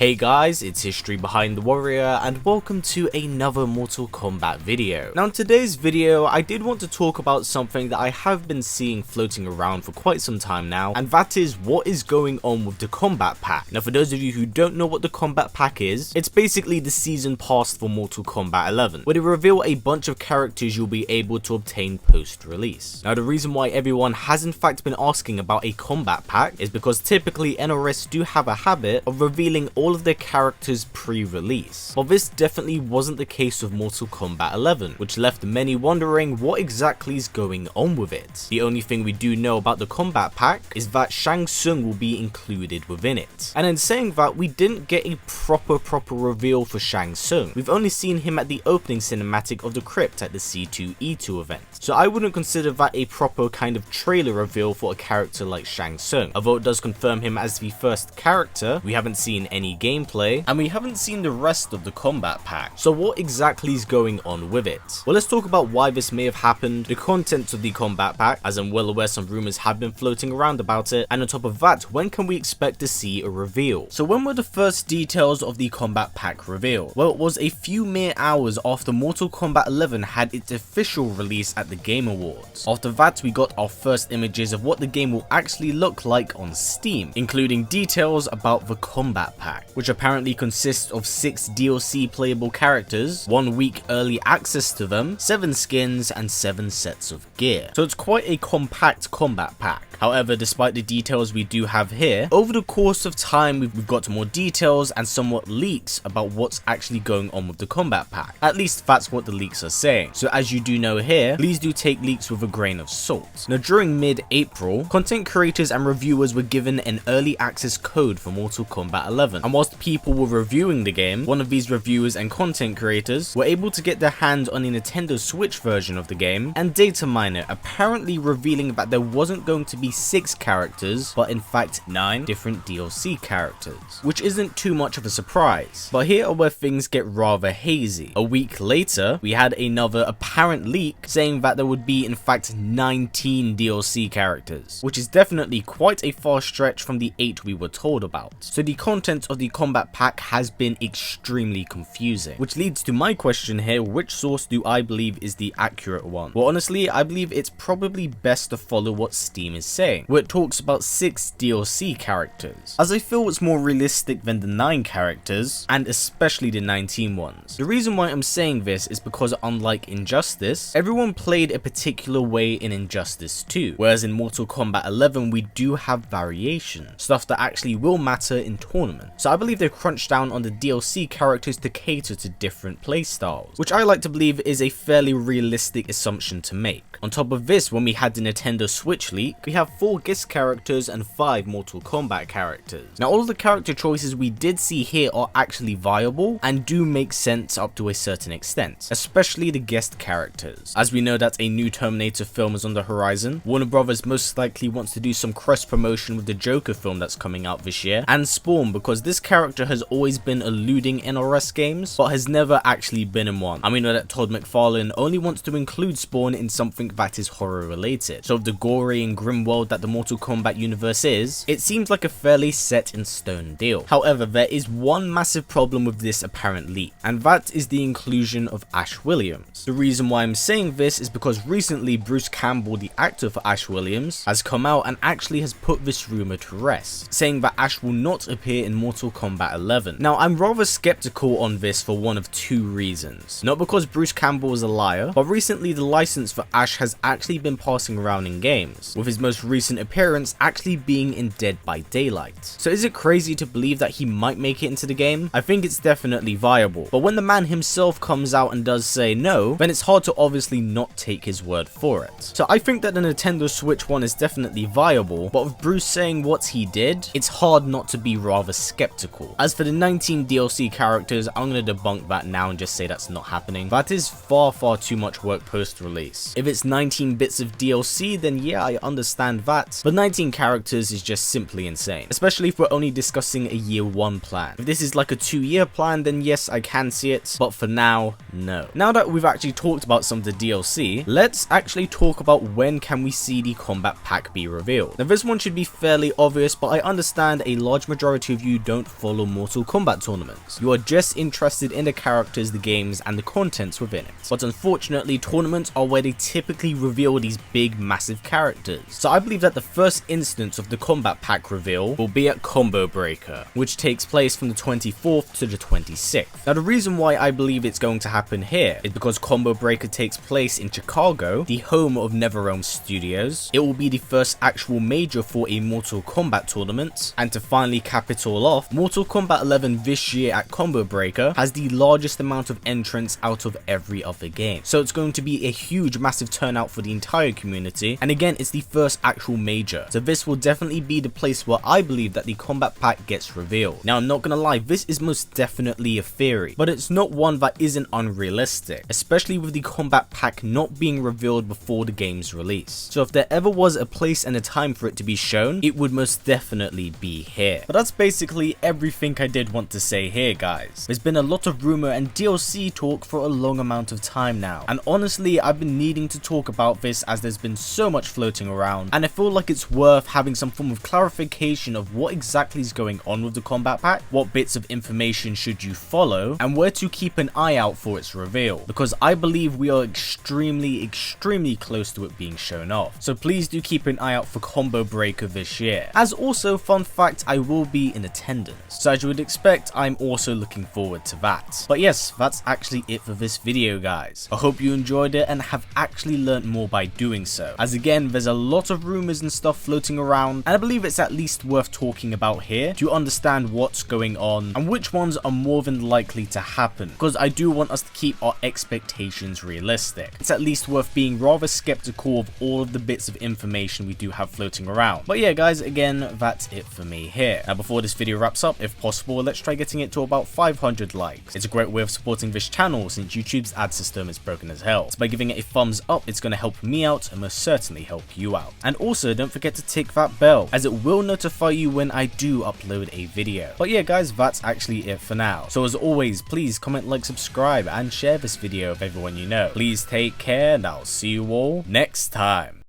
Hey guys, it's History Behind the Warrior and welcome to another Mortal Kombat video. Now in today's video, I did want to talk about something that I have been seeing floating around for quite some time now, and that is what is going on with the Kombat Pack. Now for those of you who don't know what the Kombat Pack is, it's basically the season pass for Mortal Kombat 11, where they reveal a bunch of characters you'll be able to obtain post-release. Now the reason why everyone has in fact been asking about a Kombat Pack is because typically NRS do have a habit of revealing all of their characters pre-release. But this definitely wasn't the case with Mortal Kombat 11, which left many wondering what exactly is going on with it. The only thing we do know about the Kombat Pack is that Shang Tsung will be included within it. And in saying that, we didn't get a proper reveal for Shang Tsung. We've only seen him at the opening cinematic of the crypt at the C2E2 event. So I wouldn't consider that a proper kind of trailer reveal for a character like Shang Tsung. Although it does confirm him as the first character, we haven't seen any gameplay, and we haven't seen the rest of the Kombat Pack. So what exactly is going on with it? Well, let's talk about why this may have happened, the contents of the Kombat Pack, as I'm well aware some rumors have been floating around about it, and on top of that, when can we expect to see a reveal? So when were the first details of the Kombat Pack revealed? Well, it was a few mere hours after Mortal Kombat 11 had its official release at the Game Awards. After that, we got our first images of what the game will actually look like on Steam, including details about the Kombat Pack, which apparently consists of 6 DLC playable characters, 1 week early access to them, 7 skins, and 7 sets of gear. So it's quite a compact Kombat Pack. However, despite the details we do have here, over the course of time we've got more details and somewhat leaks about what's actually going on with the Kombat Pack. At least that's what the leaks are saying. So as you do know here, please do take leaks with a grain of salt. Now during mid-April, content creators and reviewers were given an early access code for Mortal Kombat 11, and whilst people were reviewing the game, one of these reviewers and content creators were able to get their hands on a Nintendo Switch version of the game and data mine it, apparently revealing that there wasn't going to be 6 characters, but in fact 9 different DLC characters, which isn't too much of a surprise. But here are where things get rather hazy. A week later, we had another apparent leak saying that there would be in fact 19 DLC characters, which is definitely quite a far stretch from the 8 we were told about. So the content of the Kombat Pack has been extremely confusing, which leads to my question here: which source do I believe is the accurate one? Well, honestly, I believe it's probably best to follow what Steam is saying, where it talks about 6 DLC characters, as I feel it's more realistic than the 9 characters, and especially the 19 ones. The reason why I'm saying this is because unlike Injustice, everyone played a particular way in Injustice 2, whereas in Mortal Kombat 11 we do have variation, stuff that actually will matter in tournament. So I believe they've crunched down on the DLC characters to cater to different playstyles, which I like to believe is a fairly realistic assumption to make. On top of this, when we had the Nintendo Switch leak, we have 4 guest characters and 5 Mortal Kombat characters. Now all of the character choices we did see here are actually viable and do make sense up to a certain extent, especially the guest characters. As we know that a new Terminator film is on the horizon, Warner Brothers most likely wants to do some cross promotion with the Joker film that's coming out this year, and Spawn, because this character has always been eluding NRS games, but has never actually been in one. And we know that Todd McFarlane only wants to include Spawn in something that is horror related. So of the gory and grim world that the Mortal Kombat universe is, it seems like a fairly set in stone deal. However, there is one massive problem with this apparent leak, and that is the inclusion of Ash Williams. The reason why I'm saying this is because recently Bruce Campbell, the actor for Ash Williams, has come out and actually has put this rumor to rest, saying that Ash will not appear in Mortal Kombat 11. Now I'm rather skeptical on this for one of 2 reasons. Not because Bruce Campbell is a liar, but recently the license for Ash has actually been passing around in games, with his most recent appearance actually being in Dead by Daylight. So is it crazy to believe that he might make it into the game? I think it's definitely viable, but when the man himself comes out and does say no, then it's hard to obviously not take his word for it. So I think that the Nintendo Switch one is definitely viable, but with Bruce saying what he did, it's hard not to be rather skeptical. As for the 19 DLC characters, I'm going to debunk that now and just say that's not happening. That is far too much work post-release. If it's 19 bits of DLC, then yeah, I understand understand that, but 19 characters is just simply insane, especially if we're only discussing a year 1 plan. If this is like a 2-year plan, then yes, I can see it, but for now, no. Now that we've actually talked about some of the DLC, let's actually talk about when can we see the Kombat Pack be revealed. Now this one should be fairly obvious, but I understand a large majority of you don't follow Mortal Kombat tournaments. You are just interested in the characters, the games, and the contents within it. But unfortunately, tournaments are where they typically reveal these big, massive characters. So I believe that the first instance of the Kombat Pack reveal will be at Combo Breaker, which takes place from the 24th to the 26th. Now the reason why I believe it's going to happen here is because Combo Breaker takes place in Chicago, the home of Nether Realm Studios. It will be the first actual major for a Mortal Kombat tournament, and to finally cap it all off, Mortal Kombat 11 this year at Combo Breaker has the largest amount of entrants out of every other game. So it's going to be a huge, massive turnout for the entire community, and again, it's the first actual major. So this will definitely be the place where I believe that the Kombat Pack gets revealed. Now I'm not gonna lie, this is most definitely a theory, but it's not one that isn't unrealistic, especially with the Kombat Pack not being revealed before the game's release. So if there ever was a place and a time for it to be shown, it would most definitely be here. But that's basically everything I did want to say here, guys. There's been a lot of rumor and DLC talk for a long amount of time now, and honestly I've been needing to talk about this as there's been so much floating around, and I feel like it's worth having some form of clarification of what exactly is going on with the Kombat Pack, what bits of information should you follow, and where to keep an eye out for its reveal, because I believe we are extremely close to it being shown off. So please do keep an eye out for Combo Breaker this year. As also, fun fact, I will be in attendance, so as you would expect, I'm also looking forward to that. But yes, that's actually it for this video, guys. I hope you enjoyed it and have actually learnt more by doing so, as again, there's a lot of rumors and stuff floating around, and I believe it's at least worth talking about here to understand what's going on and which ones are more than likely to happen, because I do want us to keep our expectations realistic. It's at least worth being rather skeptical of all of the bits of information we do have floating around. But yeah, guys, again, that's it for me here. Now before this video wraps up, if possible, let's try getting it to about 500 likes. It's a great way of supporting this channel since YouTube's ad system is broken as hell. So by giving it a thumbs up, it's going to help me out and most certainly help you out. And also don't forget to tick that bell, as it will notify you when I do upload a video. But yeah, guys, that's actually it for now. So as always, please comment, like, subscribe, and share this video with everyone you know. Please take care, and I'll see you all next time.